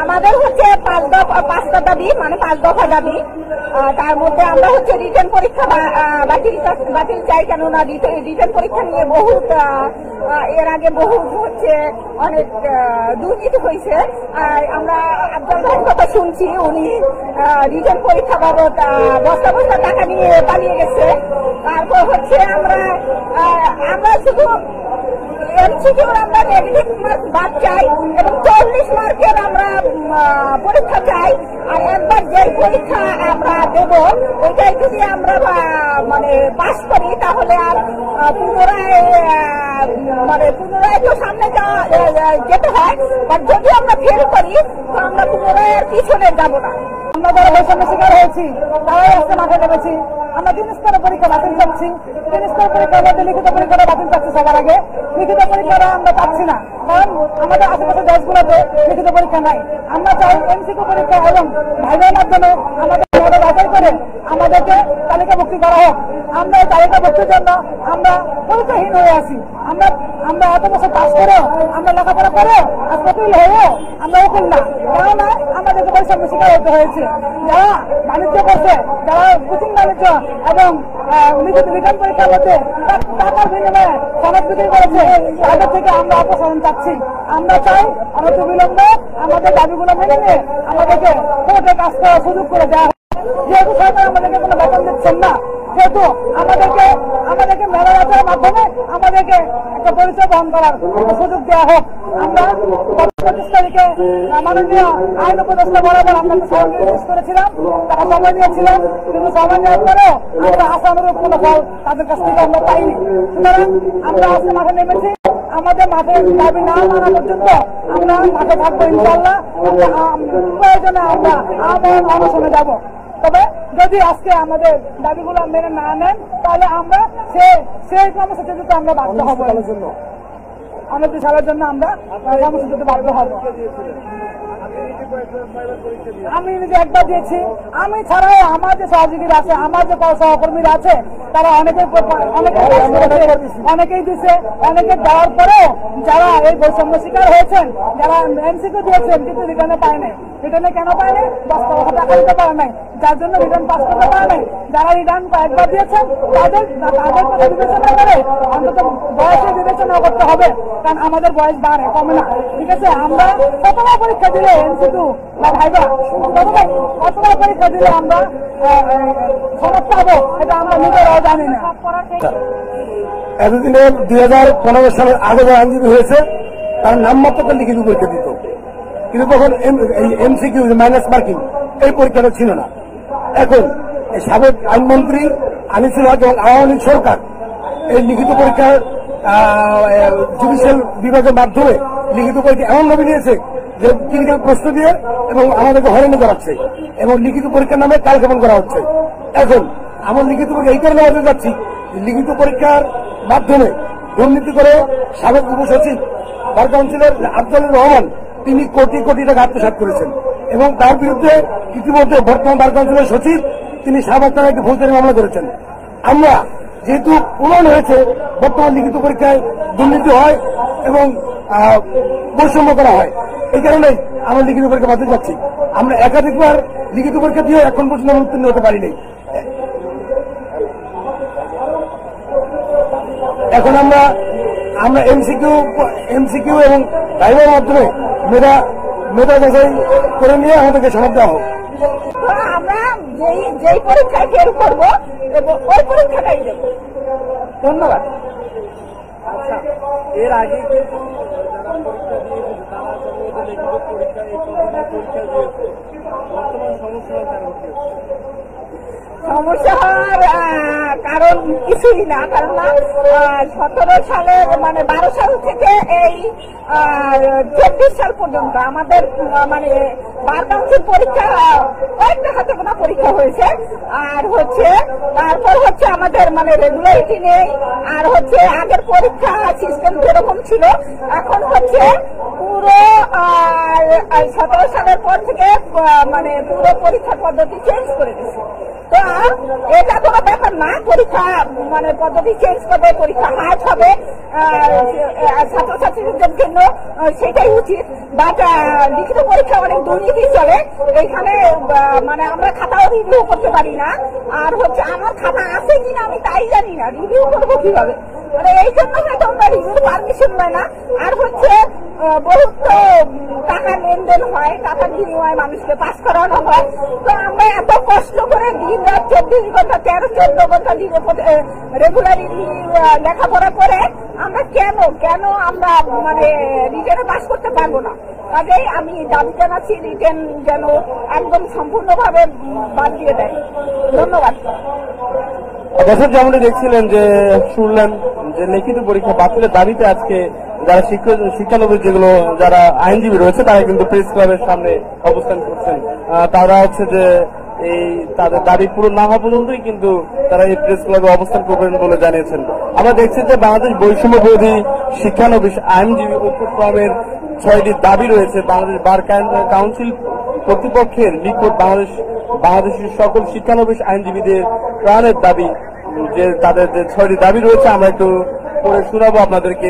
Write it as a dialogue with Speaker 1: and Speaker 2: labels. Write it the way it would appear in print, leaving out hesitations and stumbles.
Speaker 1: আমাদের হচ্ছে পাঁচটা দাবি, মানে 5 দফা দাবি। তার মধ্যে আমরা হচ্ছে রিটেন পরীক্ষা বাতিল চাই, কেননা রিটেন পরীক্ষা নিয়ে বহুত এর আগে বহুত হচ্ছে অনেক দুর্নীতি হয়েছে। আর আমরা আফজাল ভাইয়ের কথা শুনছি, উনি রিটেন পরীক্ষা বাবদ বস্তা বস্তা টাকা নিয়ে পালিয়ে গেছে। তারপর হচ্ছে আমরা শুধু এমসিকিউর আমরা নেগেটিভ মার্ক বাদ চাই এবং 40 মার্কের আমরা পরীক্ষা চাই। আর একবার যে পরীক্ষা আমরা দেব ওইটাই যদি আমরা মানে পাস করি তাহলে আর পুনরায় তো সামনে যেতে হয়। বাট যদি আমরা ফেল করি তো আমরা পুনরায় আর পিছনে যাব না।
Speaker 2: আমরা যারা বৈষম্য শিকার হয়েছি তারাই আজকে মাঠে নেমেছি। আমরা 3 স্তরের পরীক্ষা বাতিল চাচ্ছি। 3 স্তরের পরীক্ষার মধ্যে লিখিত পরীক্ষাটা বাতিল চাচ্ছি সবার আগে। লিখিত পরীক্ষাটা আমরা পাচ্ছি না, কারণ আমাদের আশেপাশে দেশগুলোতে লিখিত পরীক্ষা নাই। আমরা চাই এমসিকিউ পরীক্ষা এবং ভাইভার মাধ্যমে আমাদের যাচাই করে আমাদেরকে তালিকাভুক্তি করা হোক। আমরা এই তালিকাভুক্তির জন্য আমরা পরীক্ষাহীন হয়ে আছি। আমরা এত বছর পাস করেও, আমরা লেখাপড়া করেও আর কপিল হয়েও আমরা উকিল না, কেননা আমাদেরকে বৈষম্য শিকার হতে হয়েছে। যারা বাণিজ্য করছে, যারা কোচিং বাণিজ্য এবং রিটার্ন পরীক্ষার মধ্যে টাকার বিনিময়ে সনদ বিক্রি করেছে, তাদের থেকে আমরা অপসারণ চাচ্ছি। আমরা চাই অনতিবিলম্বে আমাদের দাবিগুলো মেনে নিয়ে আমাদেরকে কোর্টে কাজ করার সুযোগ করে দেওয়া হয়। যেহেতু সরকার আমাদেরকে কোনো বেতন দিচ্ছেন না, সেহেতু আমাদেরকে মেলা যাত্রার মাধ্যমে আমাদেরকে একটা পরিচয় বহন করার সুযোগ দেওয়া হোক। আমরা 25 তারিখে মাননীয় আইন উপদেষ্টা বরাবর আমরা সহযোগিতা করেছিলাম, তারা সময় নিয়েছিলাম, কিন্তু সময় নেওয়ার পরেও আমরা আশানুরূপ কোনো ফল তাদের কাছ থেকে আমরা পাইনি। সুতরাং আমরা আজকে মাঠে নেমেছি। আমাদের মাঠে দাবি না মানা পর্যন্ত আমরা মাঠে থাকবো ইনশাল্লাহ। প্রয়োজনে আমরা আবার অনশনে যাব। তবে যদি আজকে আমাদের দাবিগুলো মেনে না নেন তাহলে আমরা সেই কর্মসূচিতে আমরা বাধ্য হবো। আমাদের সালের জন্য আমরা কর্মসূচিতে বাধ্য হবো। আমি নিজে একবার দিয়েছি, আমি ছাড়াও আমার যে সহযোগীরা আছে, আমার যে সহকর্মীরা আছে, তারা অনেকেই দিচ্ছে। অনেকে দেওয়ার পরেও যারা এই বৈষম্য শিকার হয়েছেন, যারা এমসিকিউ দিয়েছেন কিন্তু রিটার্নে পায় নাই, রিটার্নে কেন পায় নাই? 10 টাকা দিতে পারে নাই, যার জন্য রিটার্ন পাস করতে পারে নাই। যারা রিটার্ন একবার দিয়েছেন তাদের কথা বিবেচনা করে অন্তত বয়সে বিবেচনা করতে হবে, কারণ আমাদের বয়স বাড়ে, কমে না। ঠিক আছে, আমরা কতবার পরীক্ষা দিলে এমসিকিউ বা ভাইবা কতবার পরীক্ষা দিলে আমরা সনদ পাবো এটা আমরা নিজেরাও জানি না।
Speaker 3: এতদিনে 2015 সালের আগে যারা আইনজীবী হয়েছে তার নামমাত্র লিখিত পরীক্ষা দিত, কিন্তু তখন এমসিকিউ মাইনাস মার্কিং এই পরীক্ষাটা ছিল না। এখন সাবেক আইনমন্ত্রী আনিসুল হক এবং আওয়ামী লীগ সরকার এই লিখিত পরীক্ষার জুডিশিয়াল বিভাগের মাধ্যমে লিখিত পরীক্ষা এমনভাবে নিয়েছে যে ক্লিনিক্যাল প্রশ্ন দিয়ে এবং আমাদেরকে হয়রানি করাচ্ছে এবং লিখিত পরীক্ষার নামে কালক্ষেপণ করা হচ্ছে। এখন আমার লিখিত পরীক্ষা এই কারণে বলতে যাচ্ছি, লিখিত পরীক্ষার মাধ্যমে দুর্নীতি করে সাবেক উপসচিব বার কাউন্সিলর আফজালুর রহমান তিনি কোটি কোটি টাকা আত্মসাৎ করেছেন এবং তার বিরুদ্ধে ইতিমধ্যে বর্তমান বার কাউন্সিলর সচিব তিনি শাহবাগ থানায় একটি ফৌজদারি মামলা করেছেন। আমরা যেহেতু প্রমাণ হয়েছে বর্তমান লিখিত পরীক্ষায় দুর্নীতি হয় এবং বৈষম্য করা হয়, এই কারণেই আমরা লিখিত পরীক্ষা বাতিল যাচ্ছি। আমরা একাধিকবার লিখিত পরীক্ষা দিয়ে এখন পর্যন্ত উত্তীর্ণ হতে পারিনি। এখন আমরা এমসিকিউ এবং ভাইভার মাধ্যমে মেধা যাচাই করে নিয়ে আমাদেরকে সনদ দেওয়া হোক।
Speaker 1: আমরা যেই পরীক্ষায় ফেল করবো ওই পরীক্ষাটাই দেবো। ধন্যবাদ।
Speaker 4: এর আগে
Speaker 1: সমস্যা হওয়ার কারণ কিছুই না, কারণ 17 সালের মানে 12 সাল থেকে এই 24 সাল পর্যন্ত আমাদের মানে বার কাউন্সিল পরীক্ষা কয়েকটা হাতে গোনা পরীক্ষা হয়েছে। আর তারপর আমাদের মানে রেগুলারিটি নেই। আর আগের পরীক্ষা সিস্টেম যেরকম ছিল এখন পুরো 17 সালের পর থেকে মানে পুরো পরীক্ষা পদ্ধতি চেঞ্জ করে দিচ্ছে। তো এটা কোনো ব্যাপার না, পরীক্ষা মানে পদ্ধতি চেঞ্জ করবে, পরীক্ষা হার্ড হবে ছাত্রছাত্রীদের জন্য, সেটাই উচিত। বাট লিখিত পরীক্ষা অনেক দুর্নীতি চলে এখানে, মানে আমরা খাতাও রিভিউ করতে পারি না। আর হচ্ছে আমার খাতা আছে কিনা আমি তাই জানি না, রিভিউ করবো কিভাবে, মানে এই জন্য হয়তো আমরা রিভিউ পারমিশন হয় না। আর হচ্ছে বহুত টাকা লেনদেন হয়, টাকার বিনিময়ে মানুষকে পাস করানো হয়। তো আমরা এত কষ্ট করে দিন রাত 24 ঘন্টা 13-14 ঘন্টা দিনে রেগুলারলি লেখাপড়া করে আমরা কেন আমরা মানে রিটেনে পাস করতে পারবো না। কাজেই আমি দাবি জানাচ্ছি রিটেন যেন একদম সম্পূর্ণভাবে বাদ দিয়ে দেয়। ধন্যবাদ।
Speaker 4: দর্শক, যেমনটি দেখছিলেন যে শুনলেন যে লিখিত পরীক্ষা বাতিলের দাবিতে আজকে যারা শিক্ষানবিশ যেগুলো যারা আইনজীবী রয়েছে তারা কিন্তু প্রেস ক্লাবের সামনে অবস্থান করছেন। তারা হচ্ছে যে এই তাদের দাবি পূরণ না হওয়া পর্যন্তই কিন্তু তারা এই প্রেস ক্লাবে অবস্থান করবেন বলে জানিয়েছেন। আমরা দেখছি যে বাংলাদেশ বৈষম্য বিরোধী শিক্ষানবিশ আইনজীবী ঐক্য ফোরামের 6টি দাবি রয়েছে বাংলাদেশ বার কাউন্সিল কর্তৃপক্ষের নিকট। বাংলাদেশের সকল শিক্ষানবিশ আইনজীবীদের প্রাণের দাবি, যে তাদের যে 6টি দাবি রয়েছে আমরা একটু পড়ে শোনাবো আপনাদেরকে।